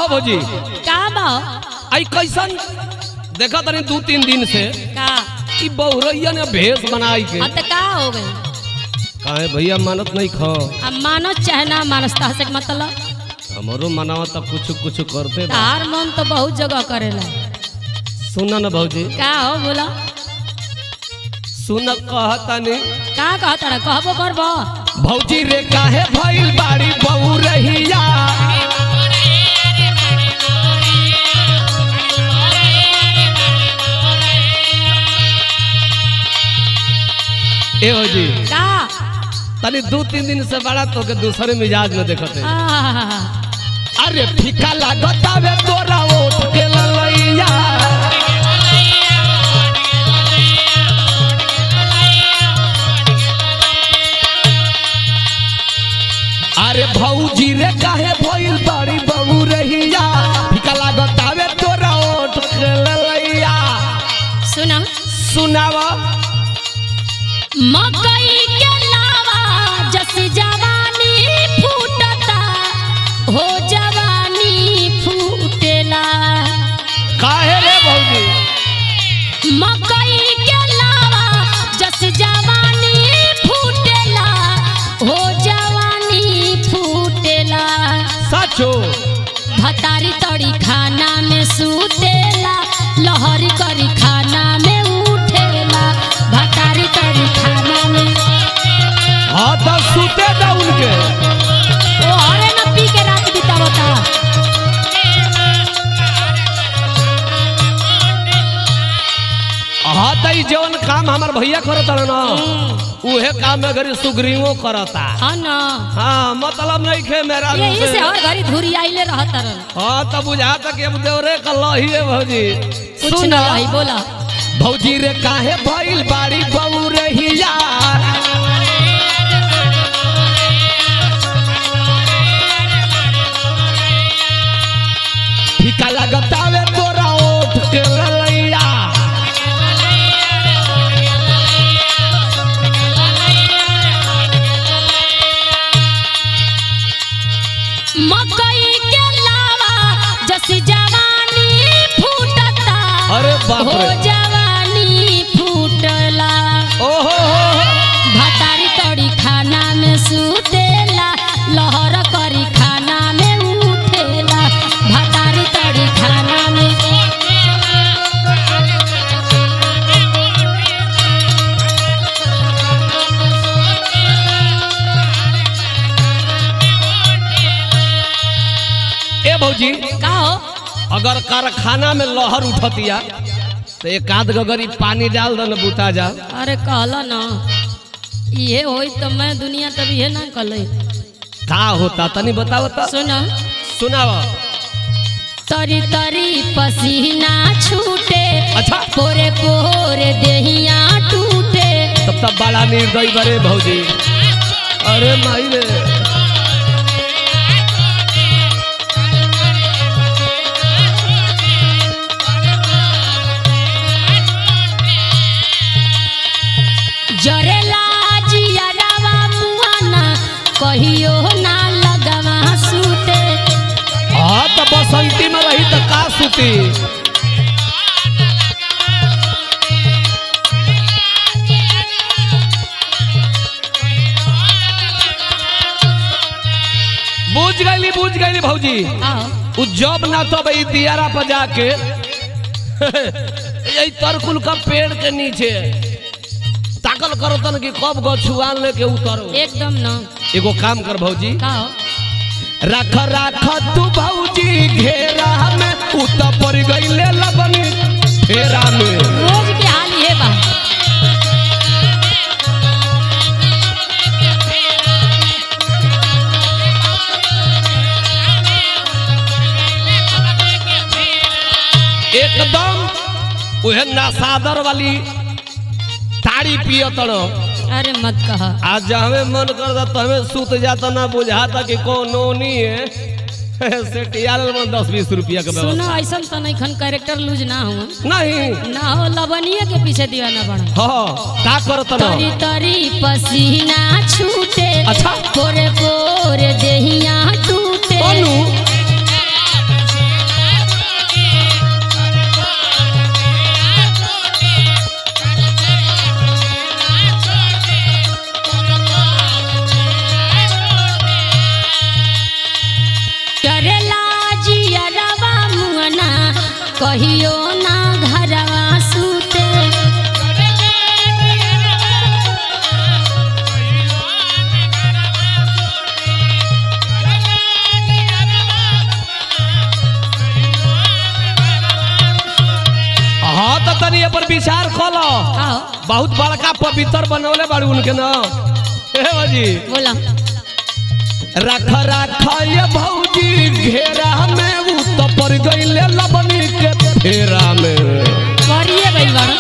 हो भौजी का बा आई कैसन देखा तनी 2-3 दिन से का कि बहुरैया ने भेष बनाई के अब का हो गए काहे भैया मानत नहीं खो अब मानो चाहे ना मानस से मतलब हमरो मनावा तो कुछ कुछ करते बा। तार मन तो बहुत जगह करेला। सुन न भौजी का हो बोला सुन कहतानी का कहता रहा कहबो करबो भौजी रे काहे भइल बाड़ी बहुरैया ए भौजी का तनी 2-3 दिन से बड़ा तो के दूसरे मिजाज में देखते आहा, अरे फीका लागतावे तोरा ओठ के ललैया अरे भौजी रे काहे भइल बड़ी बहुरैया फीका लागतावे तोरा ओठ के ललैया सुना सुनावा मकई के लावा जस जवानी फूटता हो जवानी फूटेला काहे रे भौजी मकई के लावा जस जवानी फूटेला हो जवानी फूटेला सचो भतारी तड़ी खाना में सूतेला लहरी करी खाना में उठेला भतारी तड़ी खाना में हाँ तो सुते दा उनके ओ हरे न पी के रात बितावता हाँ तो जवन काम हमार भैया करता ना उहे काम में घरी सुग्रीवो करता हाँ ना हाँ मतलब नहीं खे मेरा यही से हर घड़ी धुरी आइले रहता रह हाँ तो बुझा तक अब देवरे कल्लाही है भौजी कुछ न रही बोला भौजी रे काहे भइल बाड़ी बहुरैया फीका लागतावे तोरा ओठ के ललैया मकई के लावा जस जवानी फूटता अरे बाप हो रे जवानी फूटला ओहो भतारी तड़ी खाना में सूतेला लहर करी खाना में उठेला भतारी तड़ी खाना में ए भौजी का हो अगर कारखाना में लहर उठतिया तो एक आध गगरी पानी डाल दन बुता जा अरे कहला ना ये होई तो मैं दुनिया तब ये ना कल का होता तनी बताओ तो सुना सुनाव तरी तरी पसीना छूटे अच्छा पोरे पोरे देहिया टूटे तब बड़ा निर्दयी बड़े भौजी अरे माई रे जरेला जियरवा मुआना कहियो ना लगवा सूते हाँ तो बसंती में रही तो का सुती बुझ गई भौजी आओ उ जब ना तब ई दियारा पर जाके यही तरकुल का पेड़ के नीचे ताकल करो तन कि कब गछुआन लेके उतरो एकदम ना एगो काम कर भौजी का हो रख रख तू भौजी घेरा में उत पर गईले लबनी फेरा में रोज के हाल ये बा एकदम उहे नासादर वाली ताड़ी पियतन अरे मत कहा आज हमें मन करता तो हमें सूत जाता ना बुझाता कि कोनो नहीं है सेटियाल में 10-20 रुपया के सुनो व्यवस्था ऐसा तो नहीं खन कैरेक्टर लूज ना हो नहीं ना हो लबनिया के पीछे दीवाना बना हाँ का करता ना तरी तरी पसीना छूटे अच्छा। पोरे पोरे देहिया टूटे बोलू कहियो ना घरवा सूते हाँ तो तनी ये पर विचार कलो आओ बहुत बड़का पवित्र बनौले बाड़ू उनके ना ए बाजी बोला रख रख ये भौजी घेरा में उ तो पड़ गईले लबनी के फेरा में करिए गई बाड़ा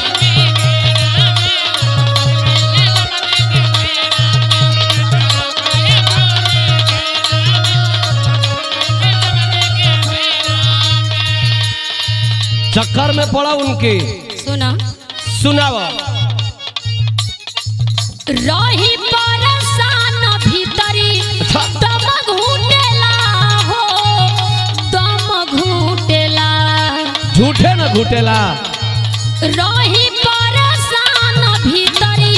चक्कर में पड़ा उनके सुना सुनावा रही परेशान भीतरी अच्छा। दम घुटेला हो दम घुटेला झूठे न घुटेला रही परेशान भीतरी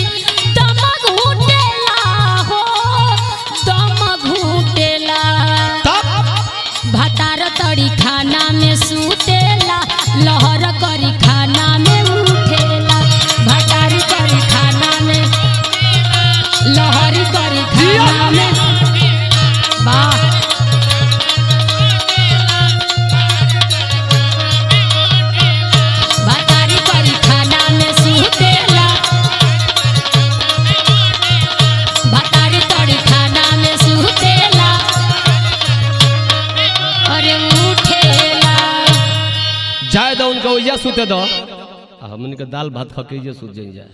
दम घुटेला हो दम घुटेला तब भातार तड़ी खाना में सूतेला लहर करी खाना में उठेला भातारी करी खाना में लहरी करी खाना में वाह भातारी करी खाना में सूतेला भातारी तड़ी खाना में सूतेला अरे उठेला जाए दो उनका वैया सुते दो हमन के दाल भात खा के ये सुत जाए